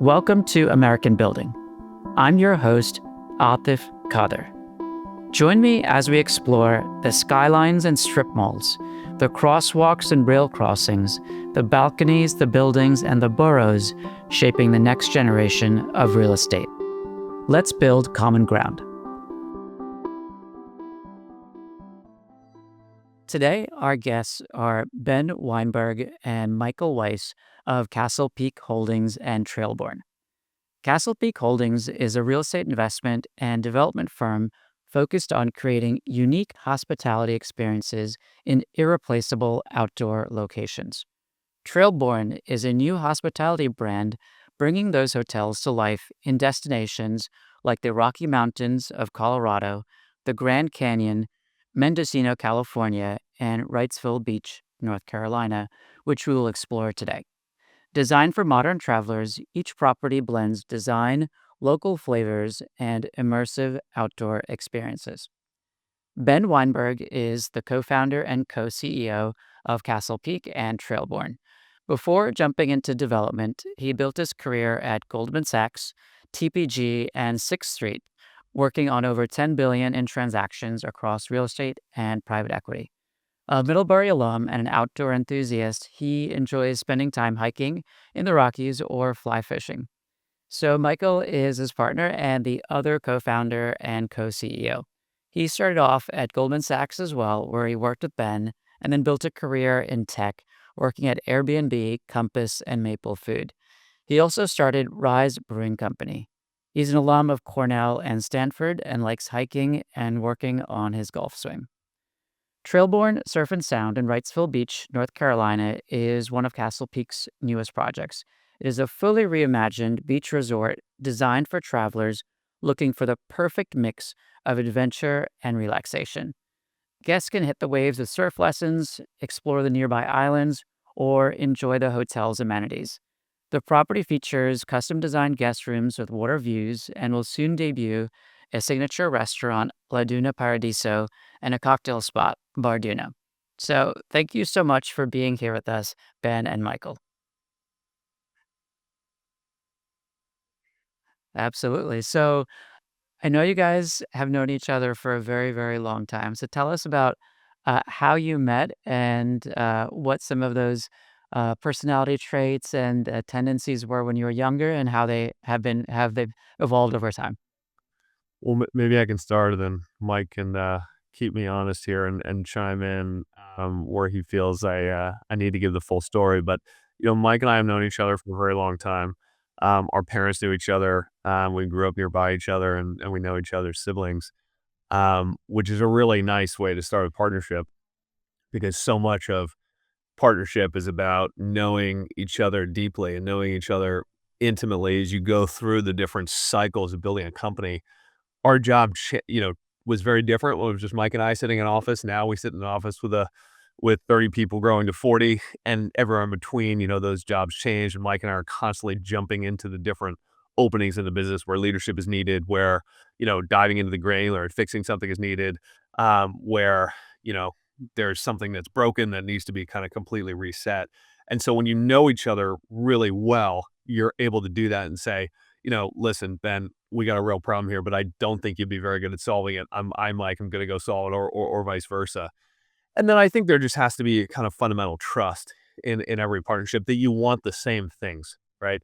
Welcome to American Building. I'm your host, Atif Kader. Join me as we explore the skylines and strip malls, the crosswalks and rail crossings, the balconies, the buildings, and the boroughs shaping the next generation of real estate. Let's build common ground. Today, our guests are Ben Weinberg and Michael Weiss of Castle Peak Holdings and Trailborn. Castle Peak Holdings is a real estate investment and development firm focused on creating unique hospitality experiences in irreplaceable outdoor locations. Trailborn is a new hospitality brand bringing those hotels to life in destinations like the Rocky Mountains of Colorado, the Grand Canyon, Mendocino, California, and Wrightsville Beach, North Carolina, which we will explore today. Designed for modern travelers, each property blends design, local flavors, and immersive outdoor experiences. Ben Weinberg is the co-founder and co-CEO of Castle Peak and Trailborn. Before jumping into development, he built his career at Goldman Sachs, TPG, and Sixth Street, working on over $10 billion in transactions across real estate and private equity. A Middlebury alum and an outdoor enthusiast, he enjoys spending time hiking in the Rockies or fly fishing. So Michael is his partner and the other co-founder and co-CEO. He started off at Goldman Sachs as well, where he worked with Ben, and then built a career in tech, working at Airbnb, Compass, and Maple Food. He also started Rise Brewing Company. He's an alum of Cornell and Stanford and likes hiking and working on his golf swing. Trailborn Surf and Sound in Wrightsville Beach, North Carolina, is one of Castle Peak's newest projects. It is a fully reimagined beach resort designed for travelers looking for the perfect mix of adventure and relaxation. Guests can hit the waves with surf lessons, explore the nearby islands, or enjoy the hotel's amenities. The property features custom-designed guest rooms with water views and will soon debut a signature restaurant, La Duna Paradiso, and a cocktail spot, Bar Duna. So thank you so much for being here with us, Ben and Michael. Absolutely. So I know you guys have known each other for a very, very long time. So tell us about how you met and what some of those personality traits and tendencies were when you were younger, and how they evolved over time. Well, maybe I can start, and then Mike can keep me honest here and chime in where he feels I need to give the full story. But Mike and I have known each other for a very long time. Our parents knew each other. We grew up nearby each other, and we know each other's siblings, which is a really nice way to start a partnership, because so much of partnership is about knowing each other deeply and knowing each other intimately as you go through the different cycles of building a company. Our job, was very different when it was just Mike and I sitting in an office. Now we sit in an office with 30 people growing to 40, and everywhere in between. Those jobs change, and Mike and I are constantly jumping into the different openings in the business where leadership is needed, where, diving into the granular and fixing something is needed, where, there's something that's broken that needs to be kind of completely reset. And so when you know each other really well, you're able to do that and say, listen, Ben, we got a real problem here, but I don't think you'd be very good at solving it. I'm like, I'm going to go solve it, or vice versa. And then I think there just has to be a kind of fundamental trust in every partnership that you want the same things, right?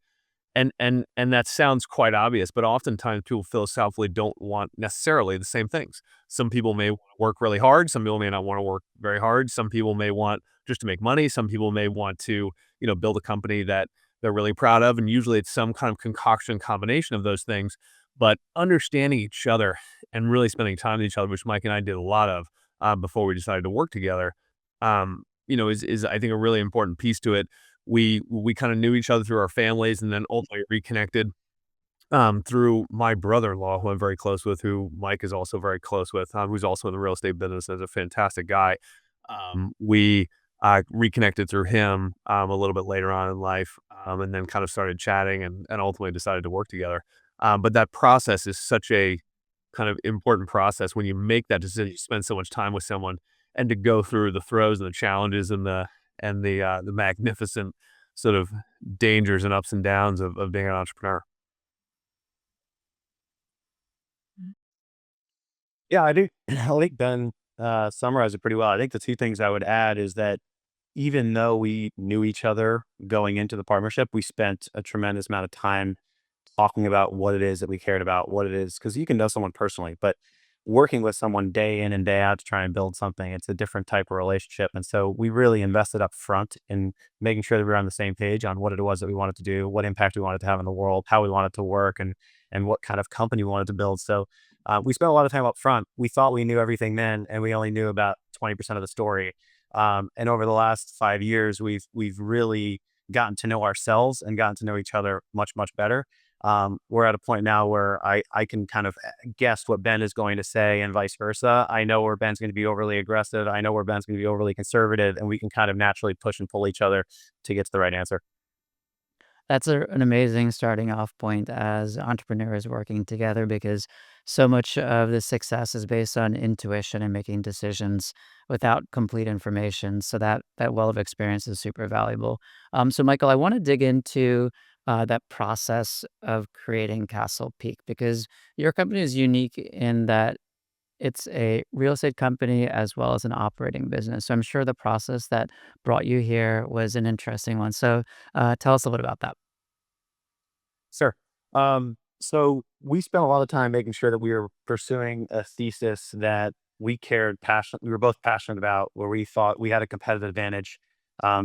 And that sounds quite obvious, but oftentimes people philosophically don't want necessarily the same things. Some people may wanna work really hard, some people may not wanna work very hard, some people may want just to make money, some people may want to, build a company that they're really proud of, and usually it's some kind of concoction combination of those things. But understanding each other and really spending time with each other, which Mike and I did a lot of, before we decided to work together, is I think a really important piece to it. We kind of knew each other through our families, and then ultimately reconnected through my brother-in-law, who I'm very close with, who Mike is also very close with, who's also in the real estate business, as a fantastic guy. We reconnected through him a little bit later on in life, and then kind of started chatting, and ultimately decided to work together. But that process is such a kind of important process when you make that decision. You spend so much time with someone, and to go through the throes and the challenges and the magnificent sort of dangers and ups and downs of being an entrepreneur. Yeah, I do. I think Ben summarized it pretty well. I think the two things I would add is that even though we knew each other going into the partnership, we spent a tremendous amount of time talking about what it is that we cared about, what it is, because you can know someone personally, but working with someone day in and day out to try and build something, it's a different type of relationship. And so we really invested up front in making sure that we were on the same page on what it was that we wanted to do, what impact we wanted to have in the world, how we wanted to work, and what kind of company we wanted to build. So we spent a lot of time up front. We thought we knew everything then, and we only knew about 20% of the story. And over the last 5 years, we've really gotten to know ourselves and gotten to know each other much better. We're at a point now where I can kind of guess what Ben is going to say and vice versa. I know where Ben's going to be overly aggressive. I know where Ben's going to be overly conservative, and we can kind of naturally push and pull each other to get to the right answer. That's an amazing starting off point as entrepreneurs working together because so much of the success is based on intuition and making decisions without complete information. So that well of experience is super valuable. So Michael, I want to dig into that process of creating Castle Peak because your company is unique in that it's a real estate company as well as an operating business. So I'm sure the process that brought you here was an interesting one. So tell us a little about that. Sure. So we spent a lot of time making sure that we were pursuing a thesis that we were both passionate about, where we thought we had a competitive advantage,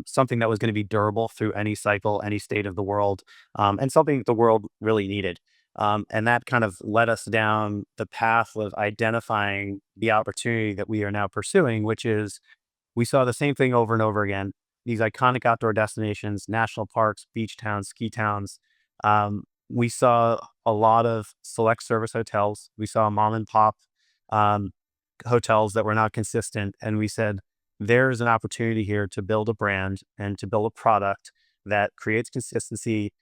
something that was going to be durable through any cycle, any state of the world, and something the world really needed. And that kind of led us down the path of identifying the opportunity that we are now pursuing, which is we saw the same thing over and over again. These iconic outdoor destinations, national parks, beach towns, ski towns. We saw a lot of select service hotels. We saw mom and pop um, hotels that were not consistent. And we said, there's an opportunity here to build a brand and to build a product that creates consistency,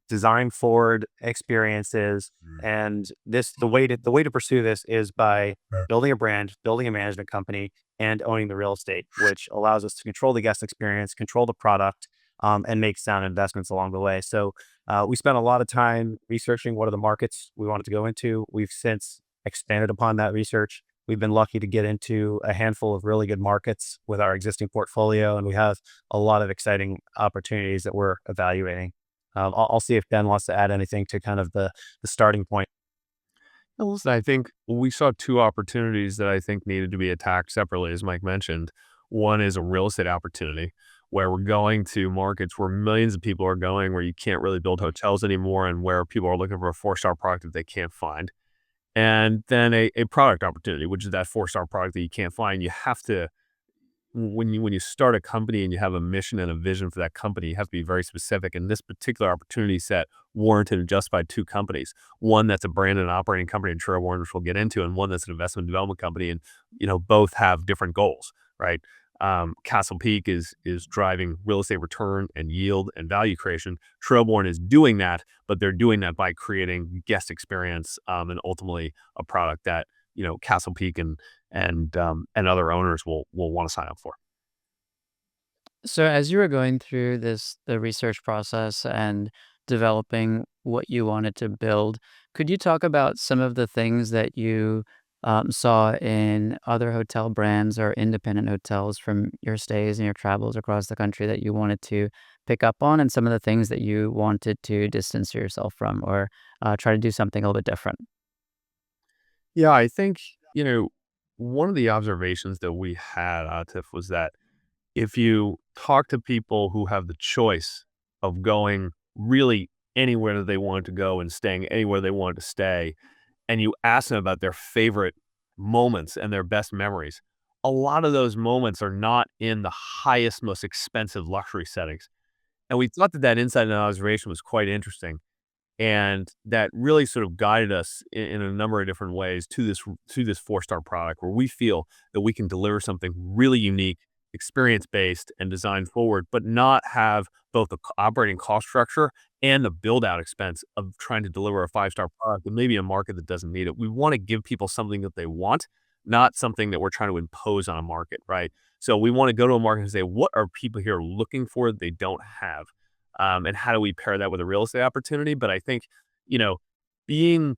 design forward experiences. And the way to pursue this is by building a brand, building a management company, and owning the real estate, which allows us to control the guest experience, control the product, and make sound investments along the way. So we spent a lot of time researching what are the markets we wanted to go into. We've since expanded upon that research. We've been lucky to get into a handful of really good markets with our existing portfolio, and we have a lot of exciting opportunities that we're evaluating. I'll see if Ben wants to add anything to kind of the starting point. Well, listen, I think we saw two opportunities that I think needed to be attacked separately, as Mike mentioned. One is a real estate opportunity where we're going to markets where millions of people are going, where you can't really build hotels anymore, and where people are looking for a four-star product that they can't find. And then a product opportunity, which is that four-star product that you can't find. You have to when you start a company and you have a mission and a vision for that company, you have to be very specific. And this particular opportunity set warranted and justified two companies. One that's a brand and operating company in Trailborn, which we'll get into, and one that's an investment development company. And both have different goals, right? Castle Peak is driving real estate return and yield and value creation. Trailborn is doing that, but they're doing that by creating guest experience and ultimately a product that Castle Peak and other owners will want to sign up for. So as you were going through the research process and developing what you wanted to build, could you talk about some of the things that you saw in other hotel brands or independent hotels from your stays and your travels across the country that you wanted to pick up on, and some of the things that you wanted to distance yourself from or try to do something a little bit different? Yeah, I think, one of the observations that we had, Atif, was that if you talk to people who have the choice of going really anywhere that they wanted to go and staying anywhere they wanted to stay, and you ask them about their favorite moments and their best memories, a lot of those moments are not in the highest, most expensive luxury settings. And we thought that insight and observation was quite interesting. And that really sort of guided us in a number of different ways to this four-star product where we feel that we can deliver something really unique, experience-based, and design forward, but not have both the operating cost structure and the build-out expense of trying to deliver a five-star product in maybe a market that doesn't need it. We wanna give people something that they want, not something that we're trying to impose on a market, right? So we wanna go to a market and say, "What are people here looking for that they don't have?" and how do we pair that with a real estate opportunity? But I think, you know, being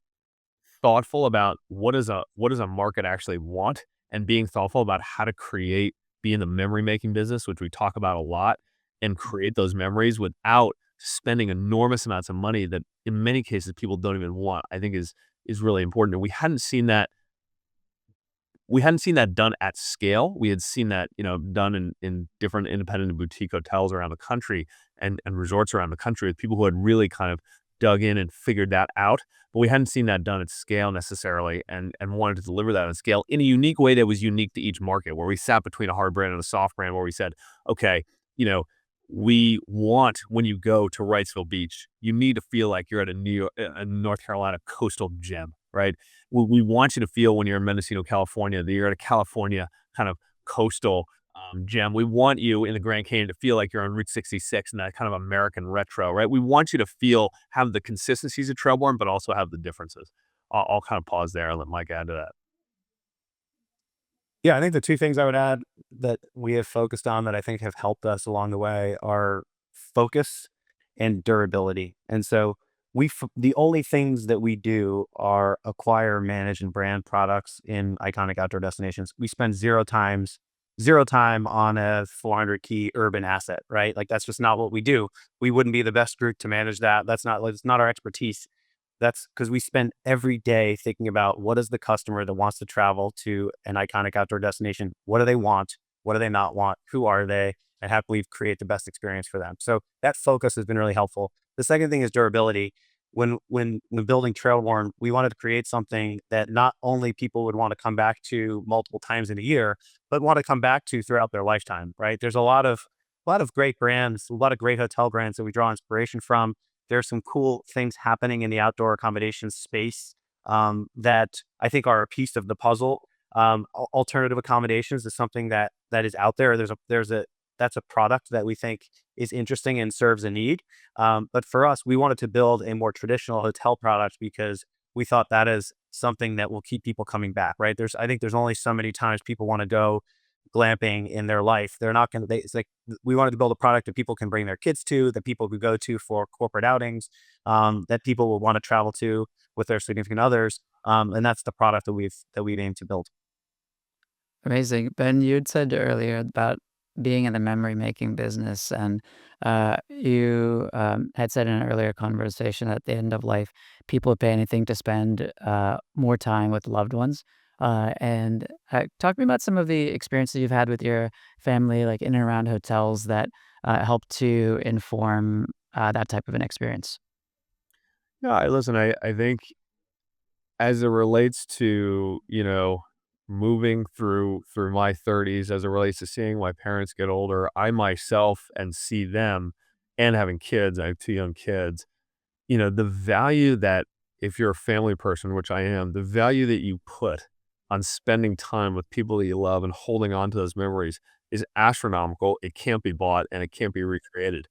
thoughtful about what does a market actually want, and being thoughtful about how to be in the memory making business, which we talk about a lot, and create those memories without spending enormous amounts of money that in many cases people don't even want, I think is really important. And we hadn't seen that done at scale. We had seen that, done in different independent and boutique hotels around the country, and resorts around the country, with people who had really kind of dug in and figured that out. But we hadn't seen that done at scale necessarily, and wanted to deliver that on scale in a unique way that was unique to each market, where we sat between a hard brand and a soft brand, where we said, okay, you know, we want, when you go to Wrightsville Beach, you need to feel like you're at a North Carolina coastal gem, right? We want you to feel, when you're in Mendocino, California, that you're at a California kind of coastal gem. We want you in the Grand Canyon to feel like you're on Route 66 and that kind of American retro, right? We want you to have the consistencies of Trailborn, but also have the differences. I'll kind of pause there and let Mike add to that. Yeah, I think the two things I would add that we have focused on that I think have helped us along the way are focus and durability. And so the only things that we do are acquire, manage, and brand products in iconic outdoor destinations. We spend zero time on a 400 key urban asset, right? Like that's just not what we do. We wouldn't be the best group to manage that. It's not our expertise. That's because we spend every day thinking about, what is the customer that wants to travel to an iconic outdoor destination? What do they want? What do they not want? Who are they? And how can we create the best experience for them? So that focus has been really helpful. The second thing is durability. When building Trailborn, we wanted to create something that not only people would want to come back to multiple times in a year, but want to come back to throughout their lifetime, right? There's a lot of great brands, a lot of great hotel brands that we draw inspiration from. There's some cool things happening in the outdoor accommodation space that I think are a piece of the puzzle. Alternative accommodations is something that is out there. That's a product that we think is interesting and serves a need. But for us, we wanted to build a more traditional hotel product because we thought that is something that will keep people coming back. Right? I think there's only so many times people want to go glamping in their life. They're not going to. It's like we wanted to build a product that people can bring their kids to, that people could go to for corporate outings, that people will want to travel to with their significant others, and that's the product that we've aimed to build. Amazing. Ben, you'd said earlier about being in the memory making business, and you had said in an earlier conversation that at the end of life, people would pay anything to spend more time with loved ones. And talk to me about some of the experiences you've had with your family, like in and around hotels, that help to inform that type of an experience. Yeah, listen, I think as it relates to, moving through my 30s, as it relates to seeing my parents get older, I myself and see them, and having kids, I have 2 young kids, the value that, if you're a family person, which I am, the value that you put on spending time with people that you love and holding on to those memories is astronomical. It can't be bought and it can't be recreated.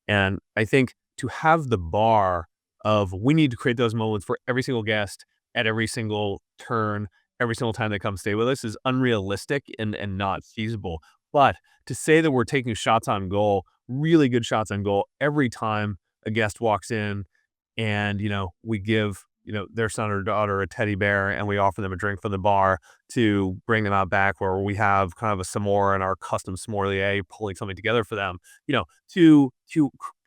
And I think to have the bar of, we need to create those moments for every single guest at every single turn, every single time they come stay with us, is unrealistic and not feasible. But to say that we're taking shots on goal, really good shots on goal, every time a guest walks in, and, we give, their son or daughter a teddy bear, and we offer them a drink from the bar to bring them out back, where we have kind of a s'more and our custom sommelier pulling something together for them,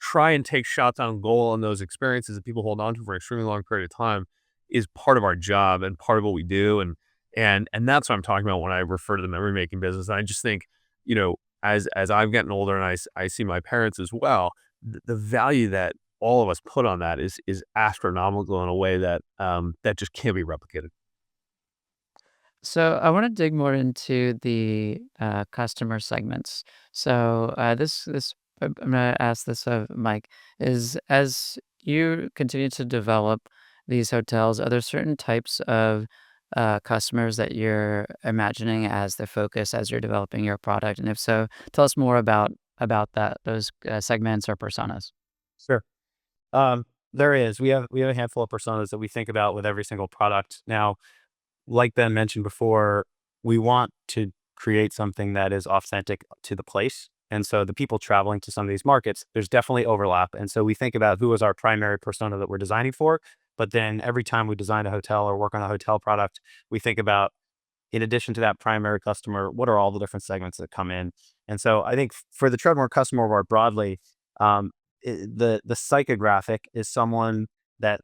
try and take shots on goal in those experiences that people hold on to for an extremely long period of time, is part of our job and part of what we do. And that's what I'm talking about when I refer to the memory making business. And I just think, as I'm getting older, and I see my parents as well, the value that all of us put on that is astronomical in a way that that just can't be replicated. So I want to dig more into the customer segments. So I'm going to ask this of Mike: is, as you continue to develop these hotels, are there certain types of customers that you're imagining as the focus as you're developing your product? And if so, tell us more about those segments or personas. Sure. There is. We have a handful of personas that we think about with every single product. Now, like Ben mentioned before, we want to create something that is authentic to the place. And so the people traveling to some of these markets, there's definitely overlap. And so we think about who is our primary persona that we're designing for. But then every time we design a hotel or work on a hotel product, we think about, in addition to that primary customer, what are all the different segments that come in? And so I think for the Trailborn customer more broadly, um, the psychographic is someone that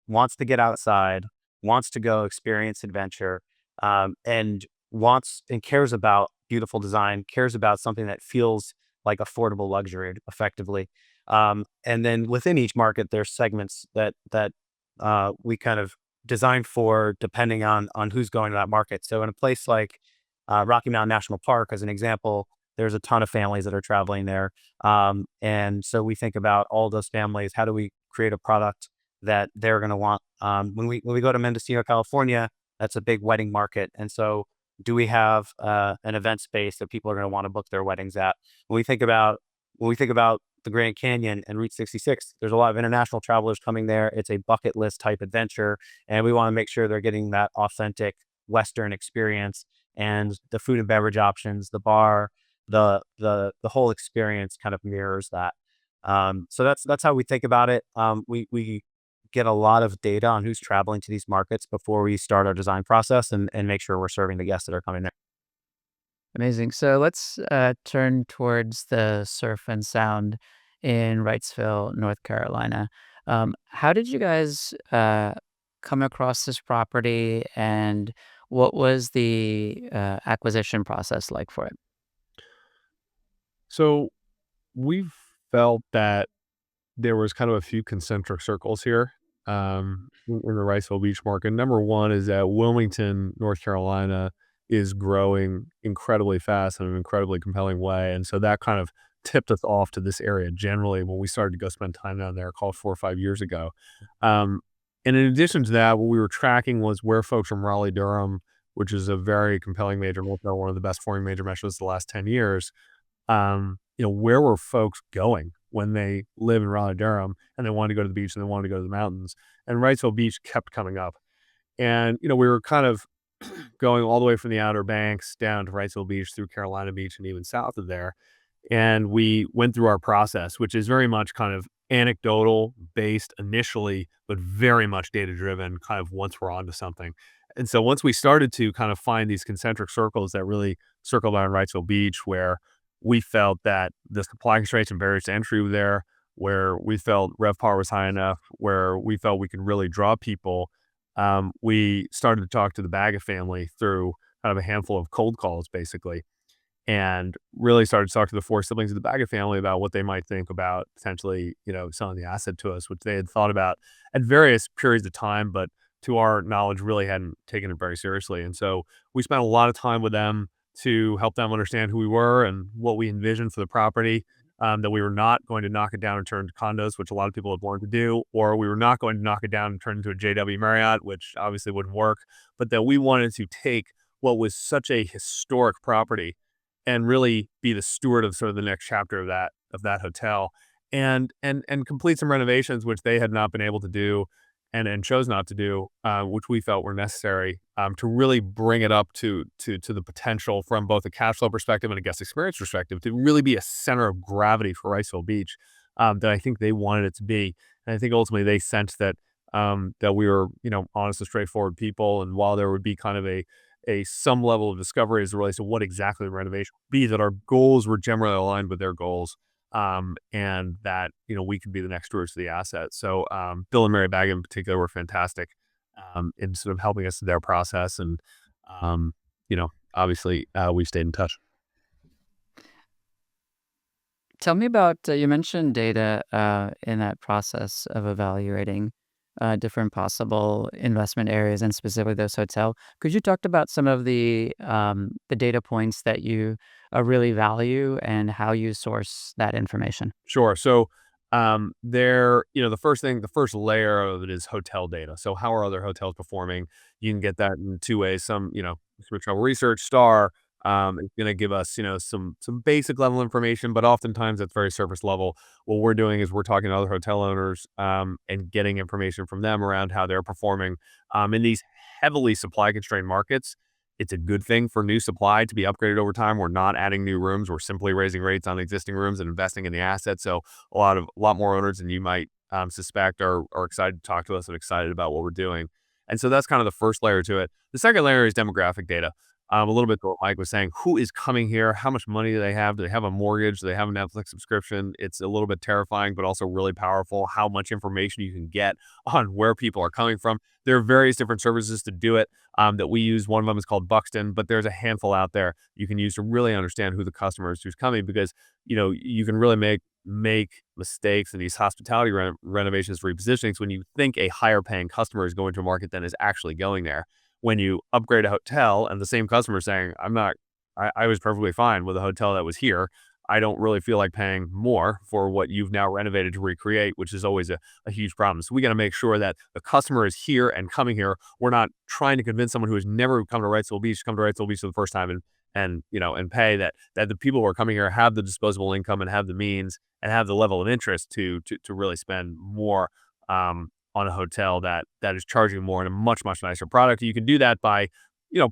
wants to get outside, wants to go experience adventure, and wants and cares about beautiful design, cares about something that feels like affordable luxury, effectively. And then within each market, there's segments that we kind of design for depending on who's going to that market. So in a place like Rocky Mountain National Park, as an example, there's a ton of families that are traveling there, and so we think about all those families. How do we create a product that they're going to want? When we go to Mendocino, California, that's a big wedding market, and so do we have an event space that people are going to want to book their weddings at? When we think about the Grand Canyon and Route 66, there's a lot of international travelers coming there. It's a bucket list type adventure, and we want to make sure they're getting that authentic Western experience, and the food and beverage options, the bar, the whole experience kind of mirrors that. So that's how we think about it. We get a lot of data on who's traveling to these markets before we start our design process, and make sure we're serving the guests that are coming there. Amazing. So let's turn towards the surf and sound in Wrightsville, North Carolina. How did you guys come across this property, and what was the acquisition process like for it? So we've felt that there was kind of a few concentric circles here, in the Wrightsville Beach market. Number one is that Wilmington, North Carolina, is growing incredibly fast in an incredibly compelling way, and so that kind of tipped us off to this area generally when we started to go spend time down there, called 4 or 5 years ago. Um, and in addition to that, what we were tracking was where folks from Raleigh-Durham, which is a very compelling major metro, one of the best performing major metros the last 10 years, where were folks going when they live in Raleigh-Durham and they wanted to go to the beach and they wanted to go to the mountains? And Wrightsville Beach kept coming up. And, we were kind of going all the way from the Outer Banks down to Wrightsville Beach through Carolina Beach and even south of there. And we went through our process, which is very much kind of anecdotal based initially, but very much data driven kind of once we're onto something. And so once we started to kind of find these concentric circles that really circled around Wrightsville Beach, where we felt that the supply constraints and barriers to entry were there, where we felt RevPAR was high enough, where we felt we could really draw people, we started to talk to the Baggett family through kind of a handful of cold calls, basically, and really started to talk to the 4 siblings of the Baggett family about what they might think about potentially, selling the asset to us, which they had thought about at various periods of time, but to our knowledge, really hadn't taken it very seriously. And so we spent a lot of time with them to help them understand who we were and what we envisioned for the property. That we were not going to knock it down and turn into condos, which a lot of people had wanted to do, or we were not going to knock it down and turn into a JW Marriott, which obviously wouldn't work, but that we wanted to take what was such a historic property and really be the steward of sort of the next chapter of that hotel, and complete some renovations which they had not been able to do and chose not to do, which we felt were necessary, to really bring it up to the potential from both a cash flow perspective and a guest experience perspective, to really be a center of gravity for Wrightsville Beach, that I think they wanted it to be. And I think ultimately they sensed that we were, honest and straightforward people. And while there would be kind of a some level of discovery as it relates to what exactly the renovation would be, that our goals were generally aligned with their goals, and that, we could be the next stewards of the asset. So, Bill and Mary Baggett in particular were fantastic, in sort of helping us through their process. And, obviously, we stayed in touch. Tell me about, you mentioned data in that process of evaluating different possible investment areas and specifically those hotel. Could you talk about some of the data points that you really value and how you source that information? Sure. So, the first layer of it is hotel data. So how are other hotels performing? You can get that in 2 ways. Some, through travel research, Star, is gonna give us, some basic level information, but oftentimes it's very surface level. What we're doing is we're talking to other hotel owners, and getting information from them around how they're performing, in these heavily supply constrained markets. it's a good thing for new supply to be upgraded over time. We're not adding new rooms. We're simply raising rates on existing rooms and investing in the asset. So a lot more owners than you might suspect are excited to talk to us and excited about what we're doing. And so that's kind of the first layer to it. The second layer is demographic data. A little bit to what Mike was saying, who is coming here? How much money do they have? Do they have a mortgage? Do they have a Netflix subscription? It's a little bit terrifying, but also really powerful how much information you can get on where people are coming from. There are various different services to do it that we use. One of them is called Buxton, but there's a handful out there you can use to really understand who the customer is who's coming, because you can really make mistakes in these hospitality renovations, repositionings, when you think a higher paying customer is going to a market than is actually going there. When you upgrade a hotel and the same customer saying, I was perfectly fine with a hotel that was here. I don't really feel like paying more for what you've now renovated to recreate, which is always a huge problem. So we got to make sure that the customer is here and coming here. We're not trying to convince someone who has never come to Wrightsville Beach to come to Wrightsville Beach for the first time and pay that the people who are coming here have the disposable income and have the means and have the level of interest to really spend more on a hotel that is charging more and a much, much nicer product. You can do that by,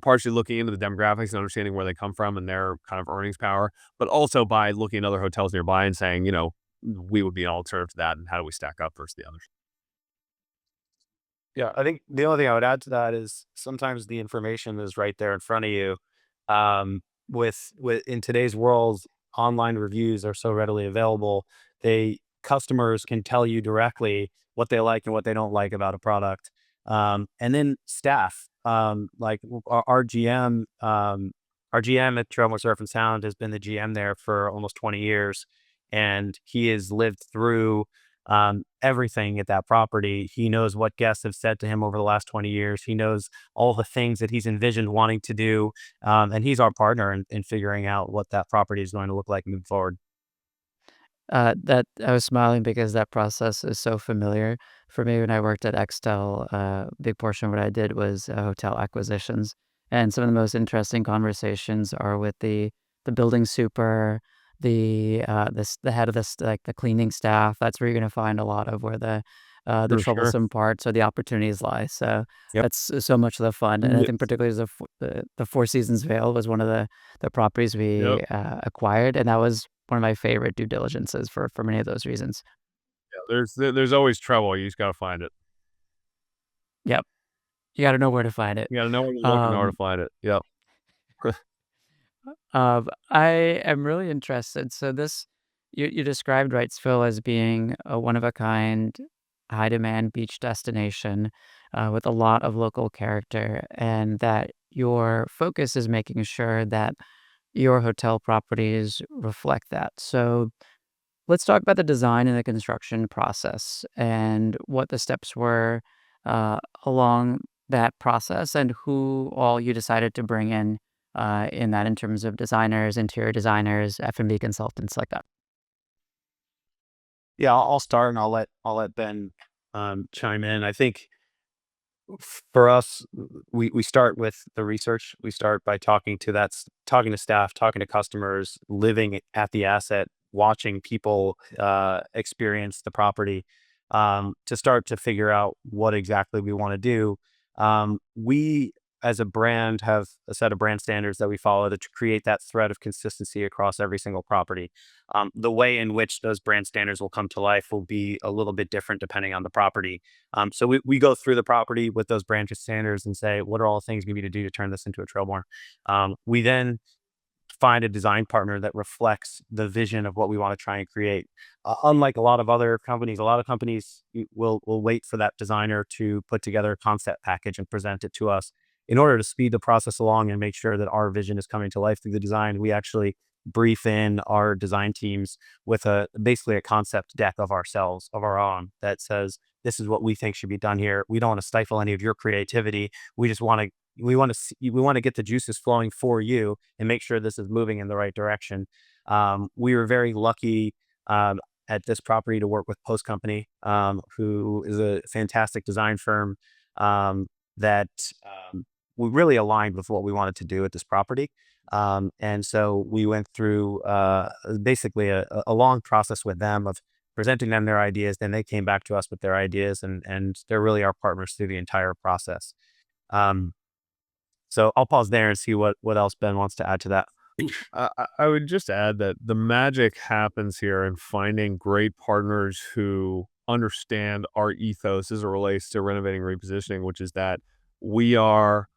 partially looking into the demographics and understanding where they come from and their kind of earnings power, but also by looking at other hotels nearby and saying, we would be an alternative to that, and how do we stack up versus the others? Yeah, I think the only thing I would add to that is sometimes the information is right there in front of you. With in today's world, online reviews are so readily available. They Customers can tell you directly what they like and what they don't like about a product. And then staff, like our GM at Trailborn Surf and Sound has been the GM there for almost 20 years, and he has lived through everything at that property. He knows what guests have said to him over the last 20 years. He knows all the things that he's envisioned wanting to do. And he's our partner in figuring out what that property is going to look like moving forward. That I was smiling because that process is so familiar for me. When I worked at Extel, a big portion of what I did was hotel acquisitions, and some of the most interesting conversations are with the building super, the head of like the cleaning staff. That's where you're going to find a lot of where the For sure. troublesome parts or the opportunities lie. So Yep. that's so much of the fun, and I think particularly as the Four Seasons Vale was one of the properties Yep. we acquired, and that was one of my favorite due diligences for many of those reasons. Yeah, there's always trouble. You just gotta find it. Yep, you gotta know where to find it. You gotta know where to look and know where to Um, find it. Yep. I am really interested. So you described Wrightsville as being a one of a kind, high demand beach destination with a lot of local character, and that your focus is making sure that your hotel properties reflect that. So let's talk about the design and the construction process and what the steps were along that process and who all you decided to bring in that in terms of designers, interior designers, F&B consultants like that. Yeah, I'll start and I'll let Ben chime in. I think for us, we start with the research. We start by talking to staff, talking to customers, living at the asset, watching people experience the property, to start to figure out what exactly we want to do. We, as a brand, have a set of brand standards that we follow to create that thread of consistency across every single property. The way in which those brand standards will come to life will be a little bit different depending on the property. So we go through the property with those brand standards and say, what are all the things we need to do to turn this into a Trailborn? We then find a design partner that reflects the vision of what we want to try and create. Unlike a lot of other companies, a lot of companies will wait for that designer to put together a concept package and present it to us. In order to speed the process along and make sure that our vision is coming to life through the design, we actually brief in our design teams with a basically a concept deck of ourselves, of our own, that says this is what we think should be done here. We don't want to stifle any of your creativity. We just want to we want to get the juices flowing for you and make sure this is moving in the right direction. We were very lucky at this property to work with Post Company, who is a fantastic design firm that we really aligned with what we wanted to do at this property. And so we went through basically a long process with them of presenting them their ideas. Then they came back to us with their ideas, and they're really our partners through the entire process. Um, So I'll pause there and see what else Ben wants to add to that. I would just add that the magic happens here in finding great partners who understand our ethos as it relates to renovating and repositioning, which is that we are,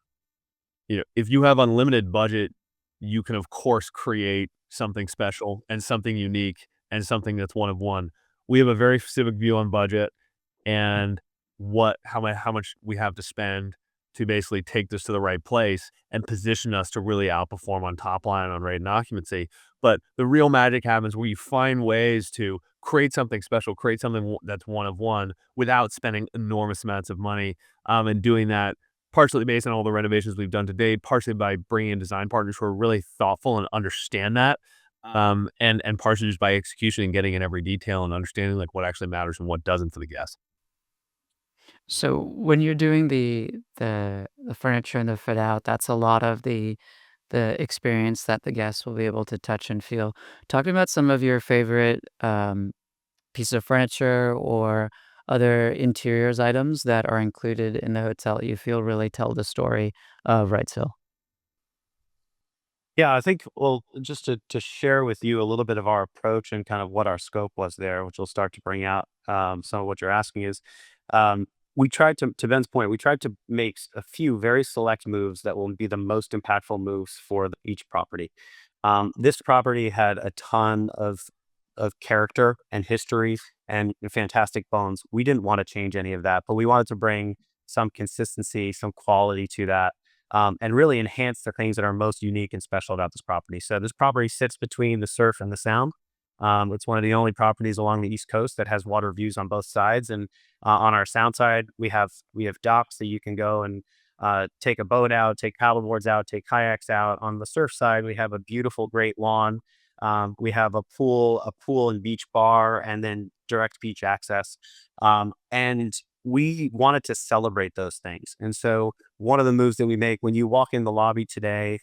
if you have unlimited budget, you can of course create something special and something unique and something that's one of one. We have a very specific view on budget and how much we have to spend to basically take this to the right place and position us to really outperform on top line on rate and occupancy. But the real magic happens where you find ways to create something special, create something that's one of one without spending enormous amounts of money, and doing that partially based on all the renovations we've done to date, partially by bringing in design partners who are really thoughtful and understand that, and partially just by execution and getting in every detail and understanding like what actually matters and what doesn't for the guest. So when you're doing the furniture and the fit out, that's a lot of the experience that the guests will be able to touch and feel. Talk to me about some of your favorite pieces of furniture or other interiors items that are included in the hotel that you feel really tell the story of Wrightsville. Yeah, I think, well, just to share with you a little bit of our approach and kind of what our scope was there, which will start to bring out some of what you're asking is, um, we tried to Ben's point, we tried to make a few very select moves that will be the most impactful moves for each property. This property had a ton of character and history and fantastic bones. We didn't want to change any of that, but we wanted to bring some consistency, some quality to that, and really enhance the things that are most unique and special about this property. So this property sits between the surf and the sound. It's one of the only properties along the East Coast that has water views on both sides. And on our sound side, we have docks that you can go and take a boat out, take paddle boards out, take kayaks out. On the surf side, we have a beautiful, great lawn. We have a pool and beach bar, and then direct beach access. And we wanted to celebrate those things. And so one of the moves that we make when you walk in the lobby today,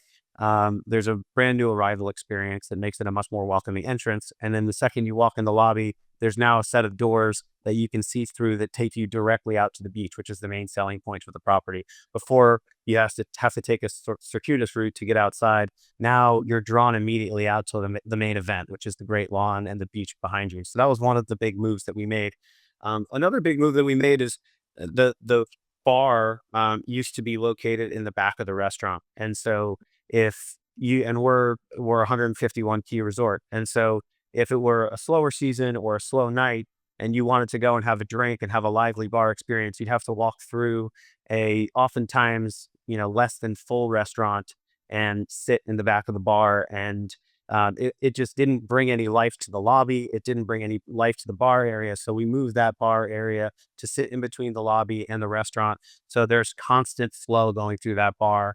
there's a brand new arrival experience that makes it a much more welcoming entrance. And then the second you walk in the lobby, there's now a set of doors that you can see through that take you directly out to the beach, which is the main selling point for the property. Before you have to take a circuitous route to get outside. Now you're drawn immediately out to the main event, which is the great lawn and the beach behind you. So that was one of the big moves that we made. Another big move that we made is the bar used to be located in the back of the restaurant, and so if you and we're 151 key resort, and so if it were a slower season or a slow night, and you wanted to go and have a drink and have a lively bar experience, you'd have to walk through a oftentimes less than full restaurant and sit in the back of the bar and it just didn't bring any life to the lobby. It didn't bring any life to the bar area. So we moved that bar area to sit in between the lobby and the restaurant. So there's constant flow going through that bar.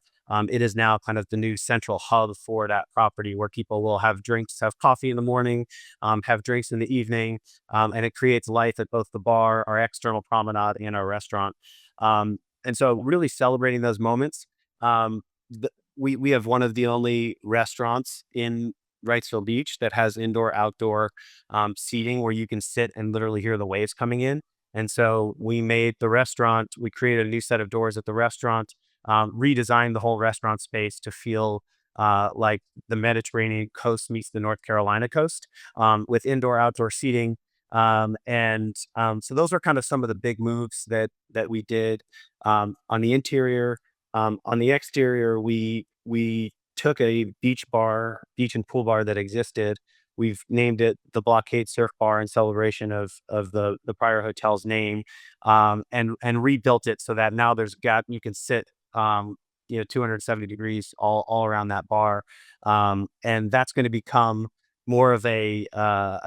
It is now kind of the new central hub for that property where people will have drinks, have coffee in the morning, have drinks in the evening, and it creates life at both the bar, our external promenade, and our restaurant. And so really celebrating those moments. Um, we have one of the only restaurants in Wrightsville Beach that has indoor outdoor seating where you can sit and literally hear the waves coming in. And so we made the restaurant, we created a new set of doors at the restaurant, redesigned the whole restaurant space to feel like the Mediterranean coast meets the North Carolina coast, with indoor outdoor seating. So those are kind of some of the big moves that we did on the interior. On the exterior, we took a beach and pool bar that existed. We've named it the Blockade Surf Bar in celebration of the prior hotel's name, and rebuilt it so that now you can sit 270 degrees all around that bar, and that's going to become more of a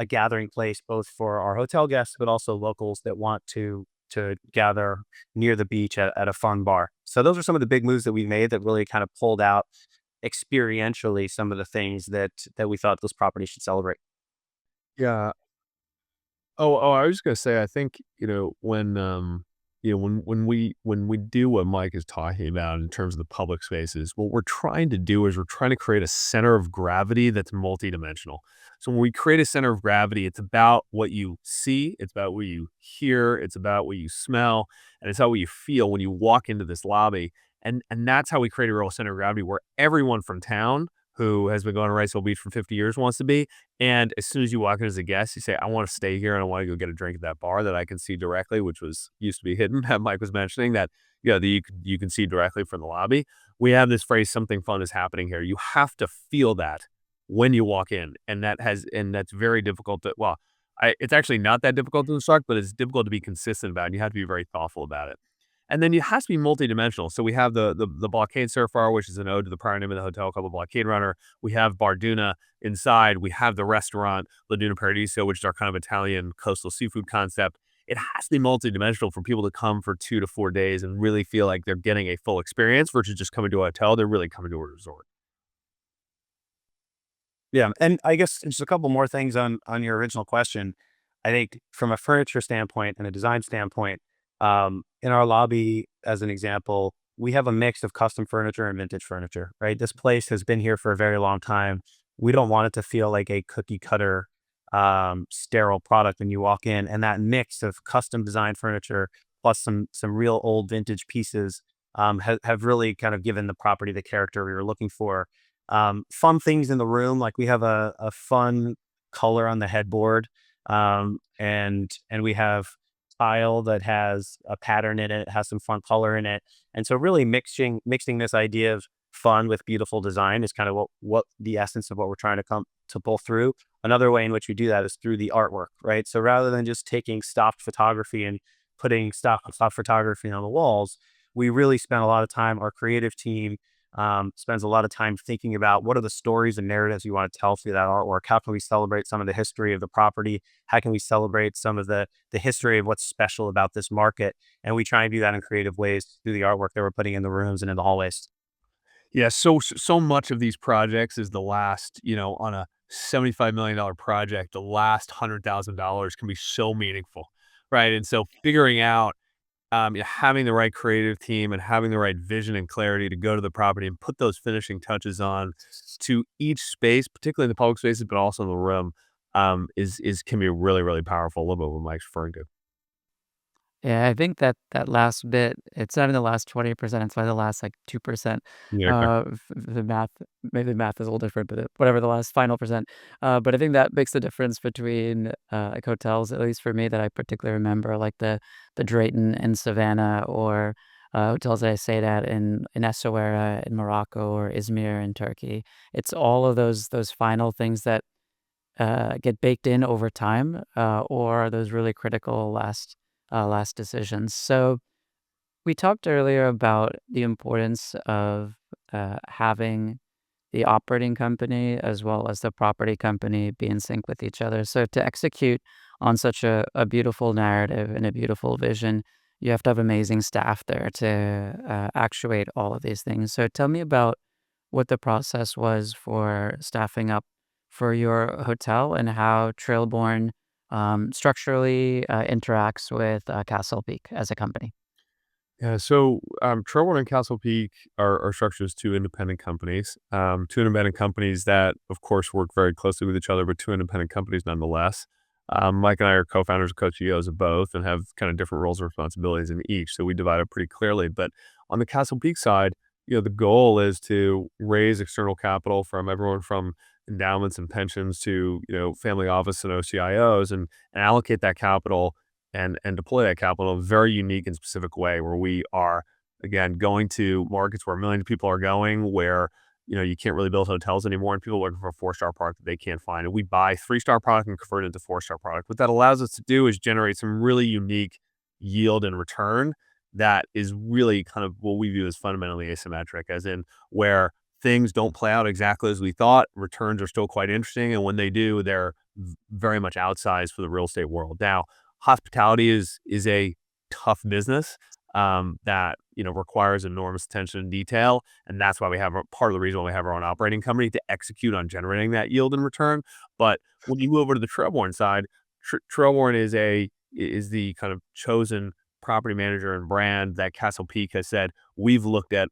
gathering place both for our hotel guests but also locals that want to gather near the beach at a fun bar. So those are some of the big moves that we made that really kind of pulled out experientially some of the things that we thought this property should celebrate. Yeah. Oh, I was just gonna say, I think, when we do what Mike is talking about in terms of the public spaces, what we're trying to do is we're trying to create a center of gravity that's multidimensional. So when we create a center of gravity, it's about what you see, it's about what you hear, it's about what you smell, and it's about what you feel when you walk into this lobby. And that's how we create a real center of gravity where everyone from town who has been going to Wrightsville Beach for 50 years wants to be. And as soon as you walk in as a guest, you say, I want to stay here and I want to go get a drink at that bar that I can see directly, which was used to be hidden, that Mike was mentioning that, that you can see directly from the lobby. We have this phrase, something fun is happening here. You have to feel that when you walk in. And that's very difficult to, well, it's actually not that difficult to instruct, but it's difficult to be consistent about it. And you have to be very thoughtful about it. And then it has to be multidimensional. So we have the blockade surf bar, which is an ode to the prior name of the hotel called the Blockade Runner. We have Bar Duna inside. We have the restaurant, La Duna Paradiso, which is our kind of Italian coastal seafood concept. It has to be multidimensional for people to come for 2 to 4 days and really feel like they're getting a full experience versus just coming to a hotel. They're really coming to a resort. Yeah, and I guess just a couple more things on your original question. I think from a furniture standpoint and a design standpoint, in our lobby, as an example, we have a mix of custom furniture and vintage furniture, right? This place has been here for a very long time. We don't want it to feel like a cookie cutter, sterile product when you walk in. And that mix of custom design furniture plus some real old vintage pieces have really kind of given the property the character we were looking for. Fun things in the room, like we have a fun color on the headboard, and we have tile that has a pattern in it, has some fun color in it. And so really mixing this idea of fun with beautiful design is kind of what the essence of what we're trying to come to pull through. Another way in which we do that is through the artwork, right? So rather than just taking stock photography and putting stock photography on the walls, we really spend a lot of time, our creative team spends a lot of time thinking about what are the stories and narratives you want to tell through that artwork. How can we celebrate some of the history of the property? How can we celebrate some of the history of what's special about this market? And we try and do that in creative ways through the artwork that we're putting in the rooms and in the hallways. Yeah, so much of these projects is the last, on a $75 million project, the last $100,000 can be so meaningful, right? And so figuring out, having the right creative team and having the right vision and clarity to go to the property and put those finishing touches on to each space, particularly in the public spaces, but also in the room, is can be really, really powerful. A little bit what Mike's referring to. Yeah, I think that that last bit, it's not in the last 20%, it's by the last, like, 2%. Yeah, okay. The math, maybe the math is a little different, but whatever the last final percent. But I think that makes the difference between, like, hotels, at least for me, that I particularly remember, like the Drayton in Savannah, or, hotels that I stayed at in Essaouira in Morocco, or Izmir in Turkey. It's all of those final things that, get baked in over time, or those really critical last decisions. So we talked earlier about the importance of having the operating company as well as the property company be in sync with each other. So to execute on such a beautiful narrative and a beautiful vision, you have to have amazing staff there to actuate all of these things. So tell me about what the process was for staffing up for your hotel and how Trailborn structurally interacts with Castle Peak as a company. Yeah, so Trailborn and Castle Peak are structured as two independent companies that, of course, work very closely with each other, but two independent companies nonetheless. Mike and I are co-founders and co-CEOs of both and have kind of different roles and responsibilities in each, so we divide it pretty clearly. But on the Castle Peak side, the goal is to raise external capital from everyone from endowments and pensions to family office and OCIOs, and allocate that capital and deploy that capital in a very unique and specific way where we are, again, going to markets where millions of people are going, where, you can't really build hotels anymore and people are looking for a four-star product that they can't find. And we buy three-star product and convert it into four-star product. What that allows us to do is generate some really unique yield and return that is really kind of what we view as fundamentally asymmetric, as in where things don't play out exactly as we thought, returns are still quite interesting. And when they do, they're very much outsized for the real estate world. Now, hospitality is a tough business, that requires enormous attention and detail, and that's why we have part of the reason why we have our own operating company to execute on generating that yield and return. But when you move over to the Trailborn side, Trailborn is the kind of chosen property manager and brand that Castle Peak has said, we've looked at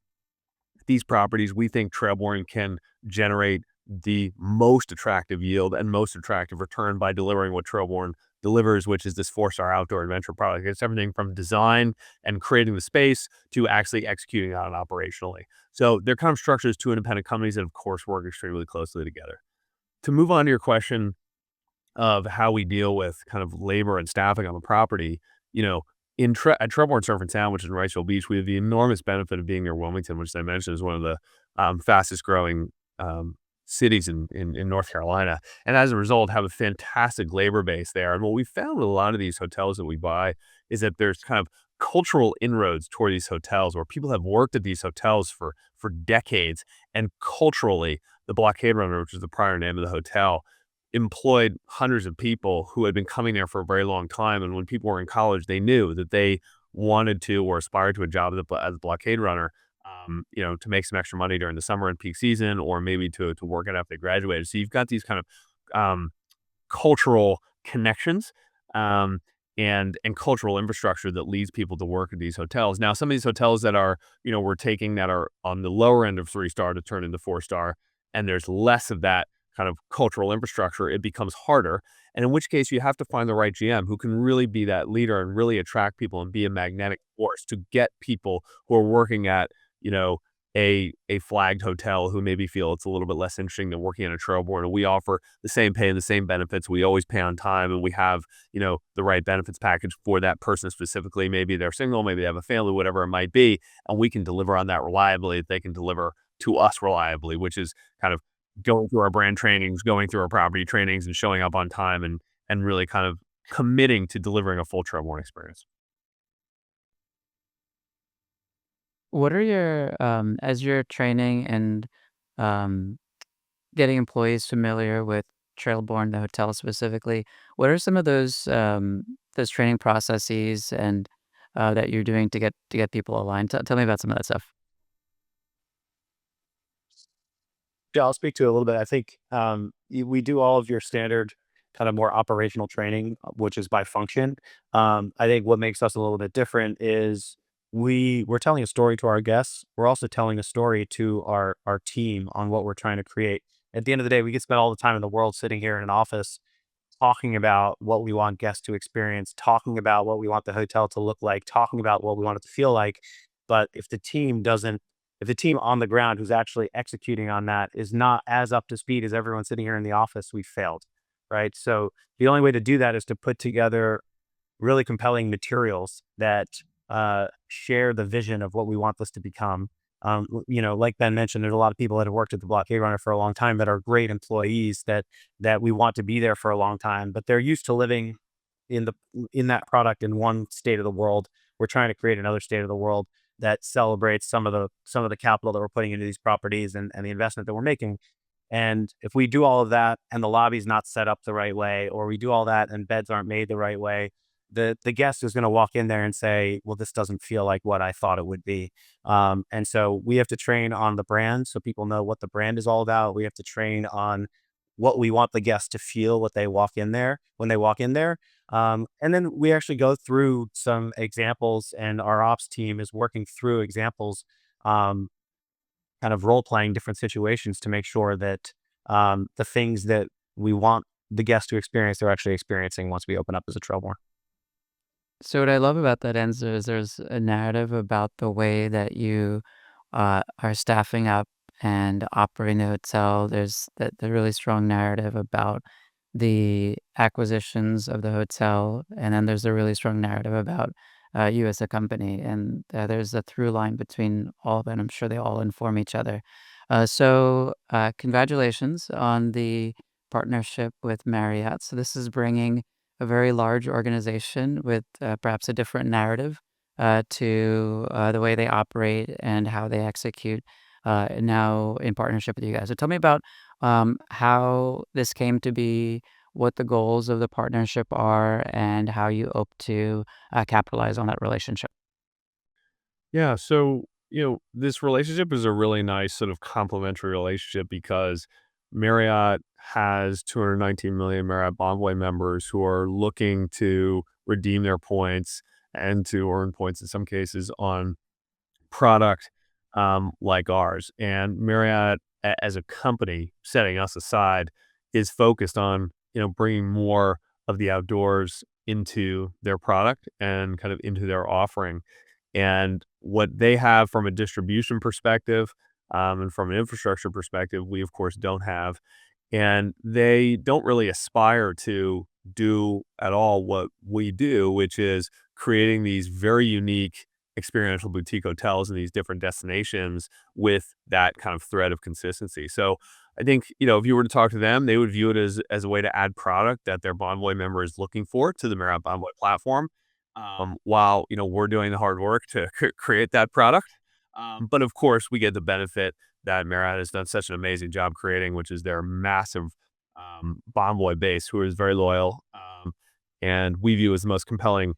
these properties. We think Trailborn can generate the most attractive yield and most attractive return by delivering what Trailborn delivers, which is this 4-star outdoor adventure product. It's everything from design and creating the space to actually executing on it operationally. So they're kind of structured as two independent companies that, of course, work extremely closely together. To move on to your question of how we deal with kind of labor and staffing on the property, you know, at Trailborn Surf and Sound, which is in Wrightsville Beach, we have the enormous benefit of being near Wilmington, which, as I mentioned, is one of the fastest growing cities in North Carolina, and as a result, have a fantastic labor base there. And what we found with a lot of these hotels that we buy is that there's kind of cultural inroads toward these hotels, where people have worked at these hotels for decades, and culturally, the Blockade Runner, which is the prior name of the hotel, employed hundreds of people who had been coming there for a very long time. And when people were in college, they knew that they wanted to or aspired to a job as a blockade runner, to make some extra money during the summer and peak season, or maybe to work it after they graduated. So you've got these kind of cultural connections, and cultural infrastructure that leads people to work at these hotels. Now, some of these hotels that are, we're taking that are on the lower end of 3-star to turn into 4-star, and there's less of that kind of cultural infrastructure, it becomes harder. And in which case you have to find the right GM who can really be that leader and really attract people and be a magnetic force to get people who are working at, you know, a flagged hotel who maybe feel it's a little bit less interesting than working at a Trailborn. And we offer the same pay and the same benefits. We always pay on time, and we have, the right benefits package for that person specifically. Maybe they're single, maybe they have a family, whatever it might be. And we can deliver on that reliably. They can deliver to us reliably, which is kind of going through our brand trainings, going through our property trainings, and showing up on time, and really kind of committing to delivering a full Trailborn experience. What are your, as you're training and um, getting employees familiar with Trailborn, the hotel specifically, what are some of those training processes and that you're doing to get people aligned? Tell me about some of that stuff. Yeah, I'll speak to it a little bit. I think we do all of your standard kind of more operational training, which is by function. I think what makes us a little bit different is we're telling a story to our guests. We're also telling a story to our team on what we're trying to create. At the end of the day, we could spend all the time in the world sitting here in an office talking about what we want guests to experience, talking about what we want the hotel to look like, talking about what we want it to feel like. But if the team on the ground who's actually executing on that is not as up to speed as everyone sitting here in the office, we failed. Right. So the only way to do that is to put together really compelling materials that share the vision of what we want this to become. Like Ben mentioned, there's a lot of people that have worked at the Blockade Runner for a long time that are great employees that we want to be there for a long time, but they're used to living in the in that product in one state of the world. We're trying to create another state of the world that celebrates some of the capital that we're putting into these properties and the investment that we're making. And if we do all of that and the lobby's not set up the right way, or we do all that and beds aren't made the right way, the guest is going to walk in there and say, well, this doesn't feel like what I thought it would be. And so we have to train on the brand so people know what the brand is all about. We have to train on what we want the guest to feel what they walk in there when they walk in there. And then we actually go through some examples, and our ops team is working through examples, um, kind of role playing different situations to make sure that the things that we want the guest to experience, they're actually experiencing once we open up as a Trailborn. So what I love about that answer is there's a narrative about the way that you are staffing up and operating the hotel. There's the really strong narrative about the acquisitions of the hotel, and then there's a really strong narrative about you as a company, and there's a through line between all of it. I'm sure they all inform each other. So congratulations on the partnership with Marriott. So this is bringing a very large organization with perhaps a different narrative to the way they operate and how they execute now in partnership with you guys. So tell me about how this came to be, what the goals of the partnership are, and how you hope to capitalize on that relationship. Yeah, so, this relationship is a really nice sort of complementary relationship because Marriott has 219 million Marriott Bonvoy members who are looking to redeem their points and to earn points in some cases on product like ours. And Marriott, as a company, setting us aside, is focused on bringing more of the outdoors into their product and kind of into their offering. And what they have from a distribution perspective, and from an infrastructure perspective, we of course don't have. And they don't really aspire to do at all what we do, which is creating these very unique experiential boutique hotels in these different destinations with that kind of thread of consistency. So I think, if you were to talk to them, they would view it as a way to add product that their Bonvoy member is looking for to the Marriott Bonvoy platform, while, we're doing the hard work to create that product. But of course, we get the benefit that Marriott has done such an amazing job creating, which is their massive Bonvoy base, who is very loyal, and we view as the most compelling,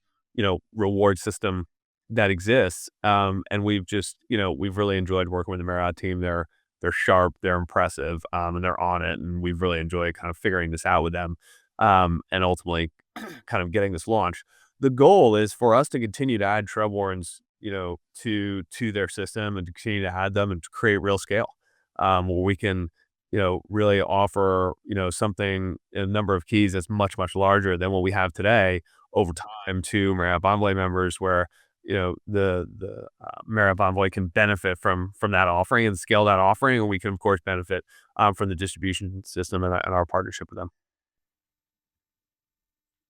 reward system that exists. And we've really enjoyed working with the Marriott team. They're sharp, they're impressive, and they're on it. And we've really enjoyed kind of figuring this out with them, and ultimately kind of getting this launch. The goal is for us to continue to add Trailborns, to their system and to continue to add them and to create real scale, where we can, really offer, something, a number of keys that's much, much larger than what we have today over time to Marriott Bonvoy members, where, the Marriott Bonvoy can benefit from that offering and scale that offering, and we can of course benefit from the distribution system and our partnership with them.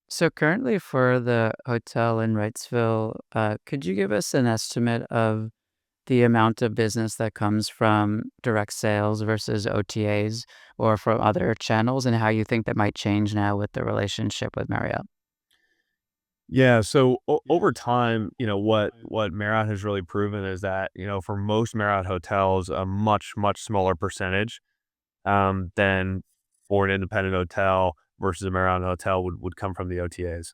So currently for the hotel in Wrightsville, could you give us an estimate of the amount of business that comes from direct sales versus OTAs or from other channels, and how you think that might change now with the relationship with Marriott? Yeah, so over time, what Marriott has really proven is that, for most Marriott hotels, a much, much smaller percentage than for an independent hotel versus a Marriott hotel would come from the OTAs.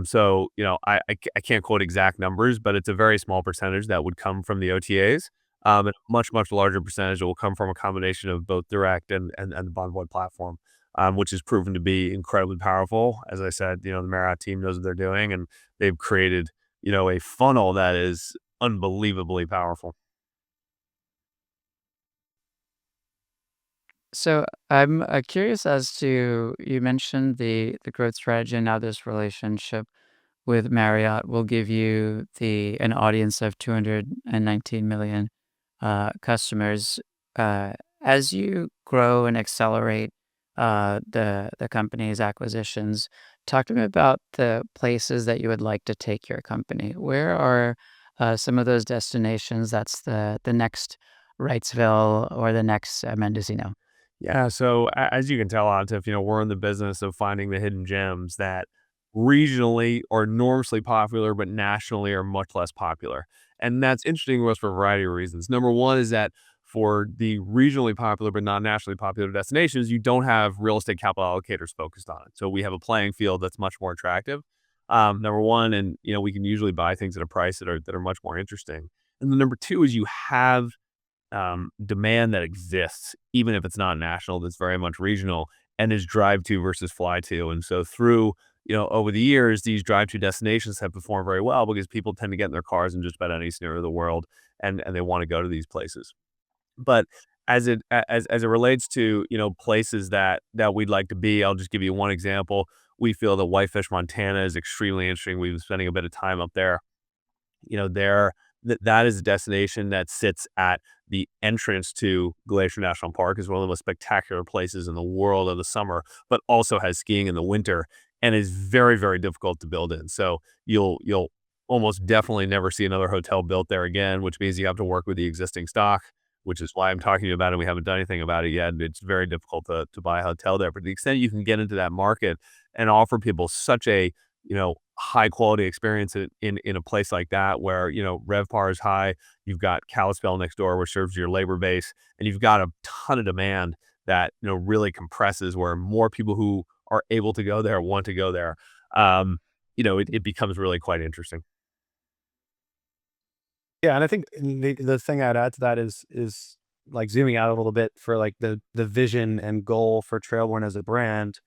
So, I can't quote exact numbers, but it's a very small percentage that would come from the OTAs, and a much, much larger percentage that will come from a combination of both direct and the Bonvoy platform, which has proven to be incredibly powerful. As I said, the Marriott team knows what they're doing, and they've created, a funnel that is unbelievably powerful. So I'm curious as to you mentioned the growth strategy and now this relationship with Marriott will give you the an audience of 219 million customers. Uh, as you grow and accelerate the company's acquisitions, talk to me about the places that you would like to take your company. Where are some of those destinations? That's the next Wrightsville or the next Mendocino. Yeah, so as you can tell, Atif, we're in the business of finding the hidden gems that regionally are enormously popular, but nationally are much less popular. And that's interesting to us for a variety of reasons. Number one is that for the regionally popular, but not nationally popular destinations, you don't have real estate capital allocators focused on it. So we have a playing field that's much more attractive. Number one, and we can usually buy things at a price that are much more interesting. And then number two is you have demand that exists, even if it's not national, that's very much regional and is drive to versus fly to. And so through, over the years, these drive to destinations have performed very well because people tend to get in their cars in just about any scenario of the world, and they want to go to these places. But as it relates to, places that we'd like to be, I'll just give you one example. We feel that Whitefish, Montana is extremely interesting. We've been spending a bit of time up there. There that is a destination that sits at the entrance to Glacier National Park, is one of the most spectacular places in the world in the summer, but also has skiing in the winter and is very, very difficult to build in. So you'll almost definitely never see another hotel built there again, which means you have to work with the existing stock, which is why I'm talking to you about it. We haven't done anything about it yet. It's very difficult to buy a hotel there. But to the extent you can get into that market and offer people such a, high quality experience in a place like that where, RevPAR is high, you've got Kalispell next door, which serves your labor base, and you've got a ton of demand that, really compresses where more people who are able to go there want to go there. It becomes really quite interesting. Yeah, and I think the thing I'd add to that is like zooming out a little bit for like the vision and goal for Trailborn as a brand.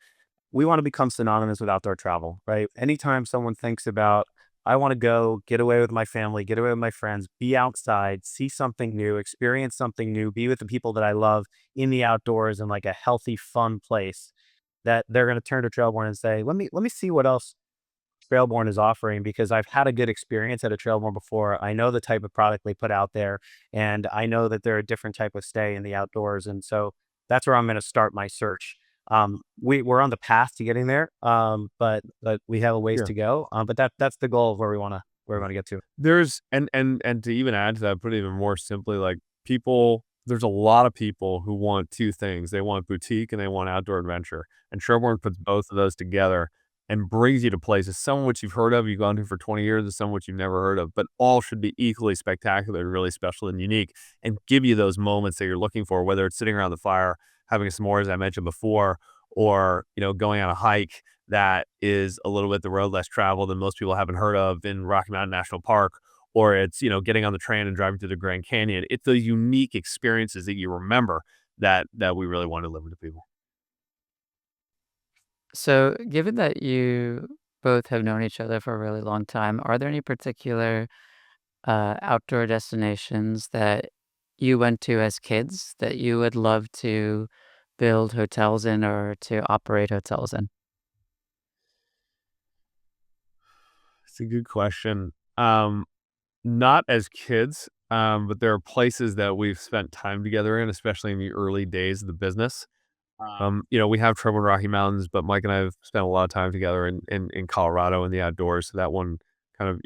We want to become synonymous with outdoor travel, right? Anytime someone thinks about, I want to go get away with my family, get away with my friends, be outside, see something new, experience something new, be with the people that I love in the outdoors in like a healthy, fun place. that they're going to turn to Trailborn and say, let me see what else Trailborn is offering, because I've had a good experience at a Trailborn before. I know the type of product they put out there, and I know that they're a different type of stay in the outdoors. And so that's where I'm going to start my search. We're on the path to getting there, but we have a ways Yeah. to go. But that's the goal of where we want to get to. There's and to even add to that, put it even more simply, like, there's a lot of people who want 2 things. They want boutique and they want outdoor adventure, and Sherborne puts both of those together and brings you to places, some of which you've heard of, you've gone to for 20 years, and some of which you've never heard of, but all should be equally spectacular, really special and unique, and give you those moments that you're looking for, whether it's sitting around the fire, having a s'more, as I mentioned before, or, going on a hike that is a little bit the road less traveled and most people haven't heard of in Rocky Mountain National Park, or it's, getting on the train and driving through the Grand Canyon. It's the unique experiences that you remember that we really want to deliver to people. So, given that you both have known each other for a really long time, are there any particular outdoor destinations that you went to as kids that you would love to build hotels in or to operate hotels in? It's a good question. Not as kids, but there are places that we've spent time together in, especially in the early days of the business. We have trouble in Rocky Mountains, but Mike and I have spent a lot of time together in Colorado in the outdoors. So that one kind of,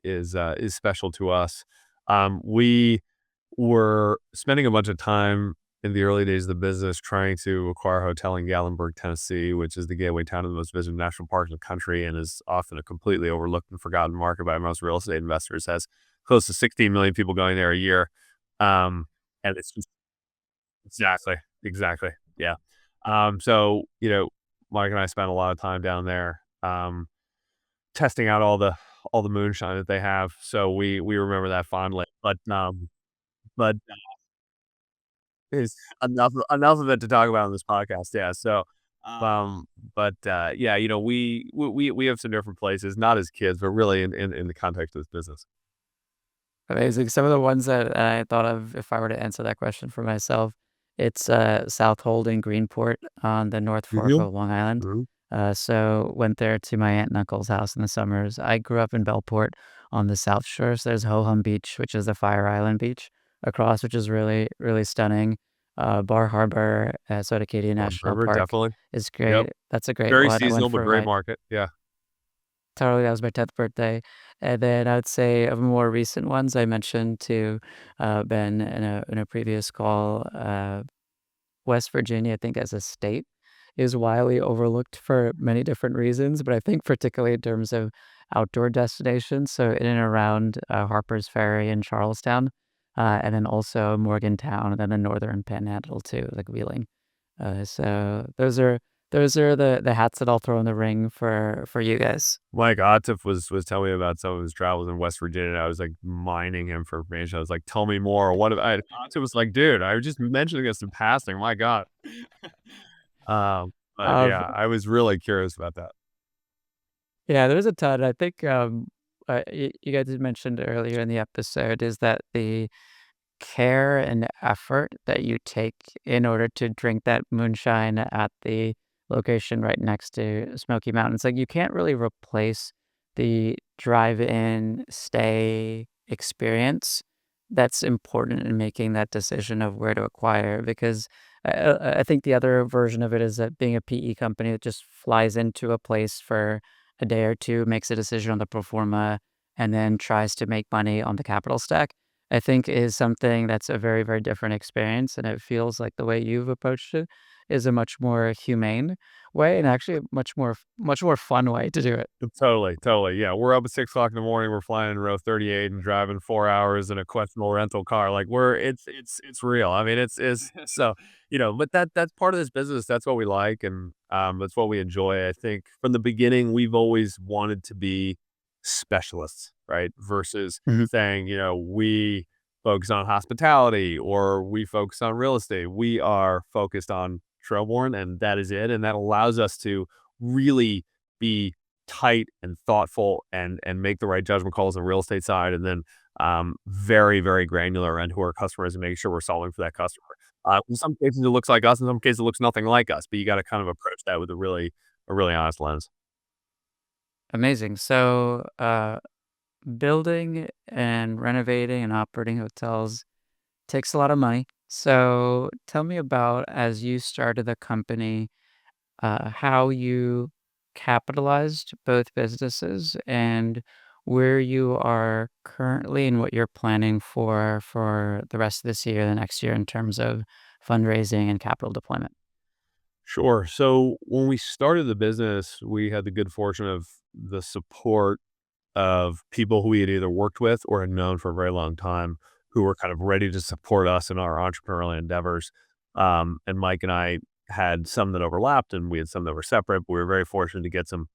is special to us. We were spending a bunch of time in the early days of the business trying to acquire a hotel in Gatlinburg, Tennessee, which is the gateway town of the most visited national park in the country and is often a completely overlooked and forgotten market by most real estate investors. Has close to 16 million people going there a year. And it's just exactly, exactly. Yeah. So, Mike and I spent a lot of time down there, testing out all the moonshine that they have. So we remember that fondly. But is enough of it to talk about on this podcast. Yeah. So, yeah, we have some different places, not as kids, but really in the context of this business. Amazing. Some of the ones that I thought of if I were to answer that question for myself, it's South Hold in Greenport on the North Fork Mhm. of Long Island. Mhm. So went there to my aunt and uncle's house in the summers. I grew up in Belport on the South Shore. So there's Ho-Hum Beach, which is the Fire Island beach across, which is really, really stunning. Bar Harbor, Sota Acadia Warm National River, Park definitely. is Yep. great. That's a great Very one. I went seasonal, but for great my market. Yeah. Totally, that was my 10th birthday, and then I would say of more recent ones I mentioned to, Ben in a previous call, West Virginia, I think as a state, is widely overlooked for many different reasons, but I think particularly in terms of outdoor destinations, so in and around, Harpers Ferry and Charlestown, and then also Morgantown, and then the Northern Panhandle too, like Wheeling. So those are the hats that I'll throw in the ring for you guys. Mike Otzef was telling me about some of his travels in West Virginia. And I was like mining him for information. I was like, "Tell me more." Otzef was like, "Dude, I was just mentioning this in passing. My God." But Um, yeah, I was really curious about that. yeah, there's a ton. I think, you guys had mentioned earlier in the episode is that the care and effort that you take in order to drink that moonshine at the location right next to Smoky Mountains. Like, you can't really replace the drive-in stay experience that's important in making that decision of where to acquire, because I think the other version of it is that being a PE company that just flies into a place for a day or two, makes a decision on the pro forma, and then tries to make money on the capital stack. I think is something that's a very, very different experience, and it feels like the way you've approached it is a much more humane way and actually a much more fun way to do it. Totally, totally. Yeah, we're up at 6 o'clock in the morning. We're flying in row 38 and driving 4 hours in a questionable rental car. Like it's real. I mean, it's so but that's part of this business. That's what we like, and that's what we enjoy. I think from the beginning, we've always wanted to be specialists, right? Versus Mhm. saying, we focus on hospitality or we focus on real estate. We are focused on Trailborn, and that is it. And that allows us to really be tight and thoughtful and make the right judgment calls on the real estate side, and then very, very granular and who our customers and making sure we're solving for that customer. In some cases, it looks like us. In some cases, it looks nothing like us. But you got to kind of approach that with a really honest lens. Amazing. So, building and renovating and operating hotels takes a lot of money. So, tell me about as you started the company, how you capitalized both businesses and where you are currently and what you're planning for the rest of this year, the next year in terms of fundraising and capital deployment. Sure. So when we started the business, we had the good fortune of the support of people who we had either worked with or had known for a very long time, who were kind of ready to support us in our entrepreneurial endeavors. And Mike and I had some that overlapped, and we had some that were separate. But we were very fortunate to get some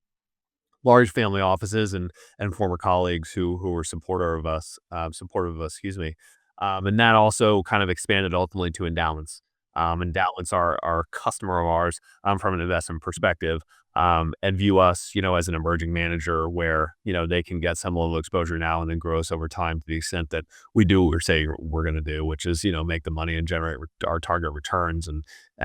large family offices and former colleagues who were supportive of us, excuse me. And that also kind of expanded ultimately to endowments. Endowments are a customer of ours from an investment perspective, and view us, as an emerging manager where, they can get some level of exposure now and then grow us over time to the extent that we do what we're saying we're going to do, which is, make the money and generate our target returns and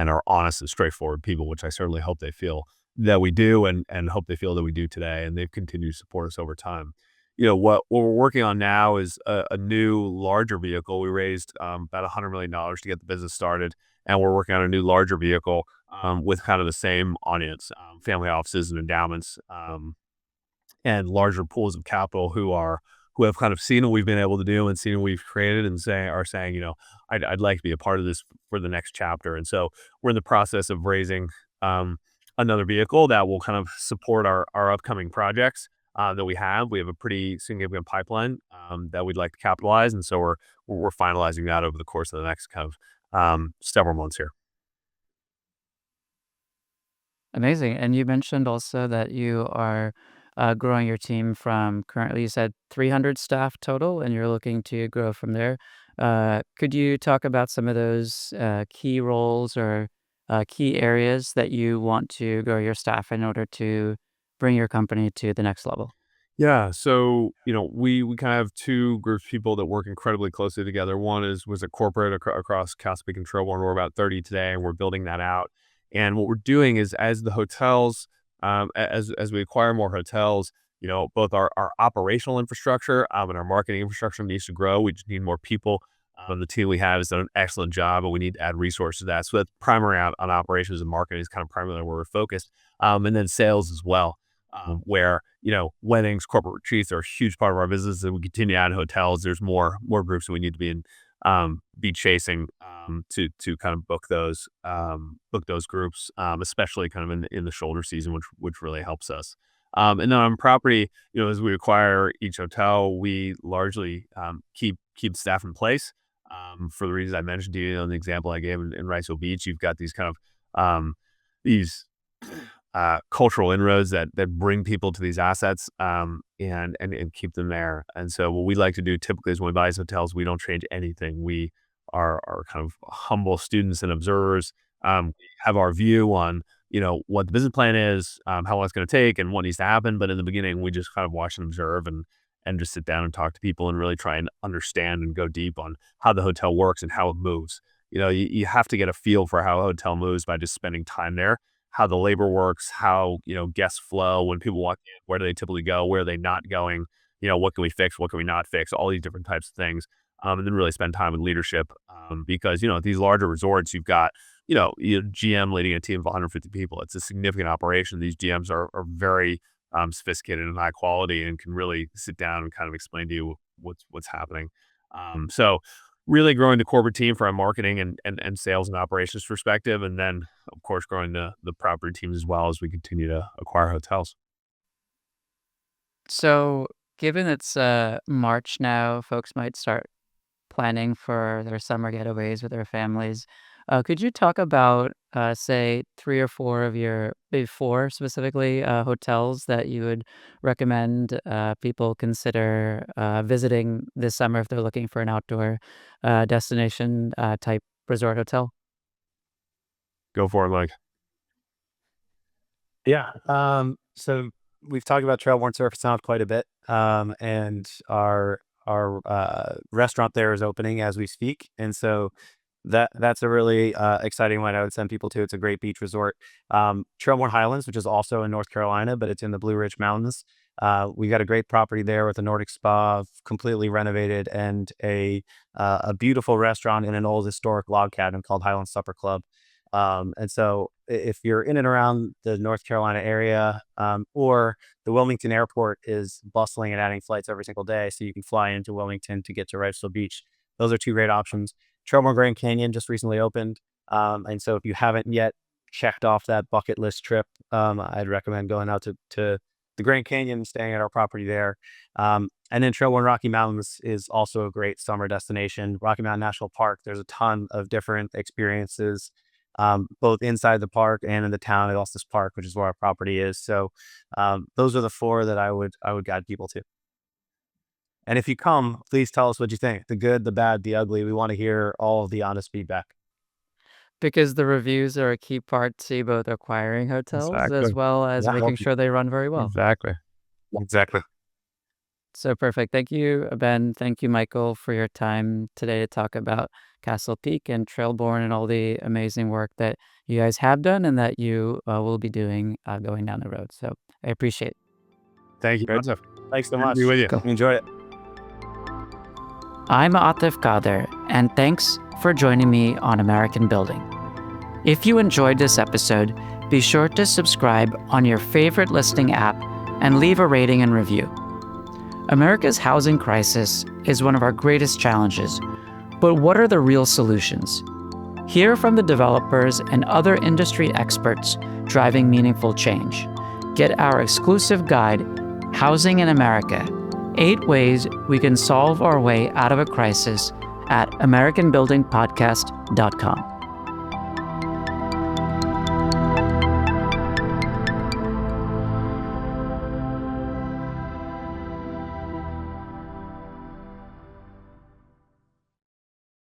are honest and straightforward people, which I certainly hope they feel that we do and hope they feel that we do today, and they've continued to support us over time. What we're working on now is a new larger vehicle. We raised about $100 million to get the business started, and we're working on a new larger vehicle with kind of the same audience, family offices and endowments, and larger pools of capital who have kind of seen what we've been able to do and seen what we've created and are saying, I'd like to be a part of this for the next chapter. And so we're in the process of raising another vehicle that will kind of support our upcoming projects that we have. We have a pretty significant pipeline that we'd like to capitalize, and so we're finalizing that over the course of the next kind of several months here. Amazing. And you mentioned also that you are growing your team from currently, you said 300 staff total, and you're looking to grow from there. Could you talk about some of those key roles or key areas that you want to grow your staff in order to bring your company to the next level? Yeah, so, we kind of have 2 groups of people that work incredibly closely together. One was a corporate across Caspian and Trailborn. We're about 30 today, and we're building that out. And what we're doing is as the hotels, as we acquire more hotels, both our operational infrastructure, and our marketing infrastructure needs to grow. We just need more people. The team we have has done an excellent job, but we need to add resources to that. So that's primary on operations and marketing is kind of primarily where we're focused. And then sales as well, where weddings, corporate retreats are a huge part of our business, and we continue to add hotels. There's more groups that we need to be chasing to kind of book those groups, especially kind of in the shoulder season, which really helps us. And then on property, as we acquire each hotel, we largely keep staff in place for the reasons I mentioned to you. On the example I gave in Wrightsville Beach, you've got these kind of these cultural inroads that bring people to these assets, and keep them there. And so what we like to do typically is when we buy these hotels, we don't change anything. We are kind of humble students and observers. We have our view on, what the business plan is, how long it's going to take, and what needs to happen. But in the beginning, we just kind of watch and observe and just sit down and talk to people and really try and understand and go deep on how the hotel works and how it moves. You have to get a feel for how a hotel moves by just spending time there, how the labor works, how, guests flow when people walk in, where do they typically go, where are they not going, what can we fix, what can we not fix, all these different types of things. And then really spend time with leadership, because, at these larger resorts, you've got, GM leading a team of 150 people. It's a significant operation. These GMs are very sophisticated and high quality and can really sit down and kind of explain to you what's happening. So really growing the corporate team from a marketing and sales and operations perspective, and then of course growing the property teams as well as we continue to acquire hotels. So, given it's March now, folks might start planning for their summer getaways with their families. Could you talk about, say, 3 or 4 of your maybe 4 specifically, hotels that you would recommend, people consider, visiting this summer if they're looking for an outdoor, destination, type resort hotel? Go for it, Mike. Yeah. So we've talked about Trailborn Surf Sound quite a bit. And our restaurant there is opening as we speak. And so That's a really exciting one I would send people to. It's a great beach resort. Trailborn Highlands, which is also in North Carolina, but it's in the Blue Ridge Mountains. We got a great property there with a Nordic spa, completely renovated, and a beautiful restaurant in an old historic log cabin called Highland Supper Club. And so if you're in and around the North Carolina area, or the Wilmington airport is bustling and adding flights every single day, so you can fly into Wilmington to get to Wrightsville Beach. Those are two great options. Trailborn Grand Canyon just recently opened. And so if you haven't yet checked off that bucket list trip, I'd recommend going out to the Grand Canyon and staying at our property there. And then Trailborn Rocky Mountains is also a great summer destination. Rocky Mountain National Park, there's a ton of different experiences, both inside the park and in the town at Estes Park, which is where our property is. So those are the four that I would guide people to. And if you come, please tell us what you think. The good, the bad, the ugly. We want to hear all of the honest feedback. Because the reviews are a key part to both acquiring hotels as Exactly. well as Yeah. making sure they run very well. Exactly. So perfect. Thank you, Ben. Thank you, Michael, for your time today to talk about Castle Peak and Trailborn and all the amazing work that you guys have done and that you will be doing going down the road. So I appreciate it. Thank you. Great. Thanks so Good to much. be with you. Cool. Enjoyed it. I'm Atif Kader, and thanks for joining me on American Building. If you enjoyed this episode, be sure to subscribe on your favorite listening app and leave a rating and review. America's housing crisis is one of our greatest challenges, but what are the real solutions? Hear from the developers and other industry experts driving meaningful change. Get our exclusive guide, Housing in America, 8 Ways We Can Solve Our Way Out of a Crisis, at AmericanBuildingPodcast.com.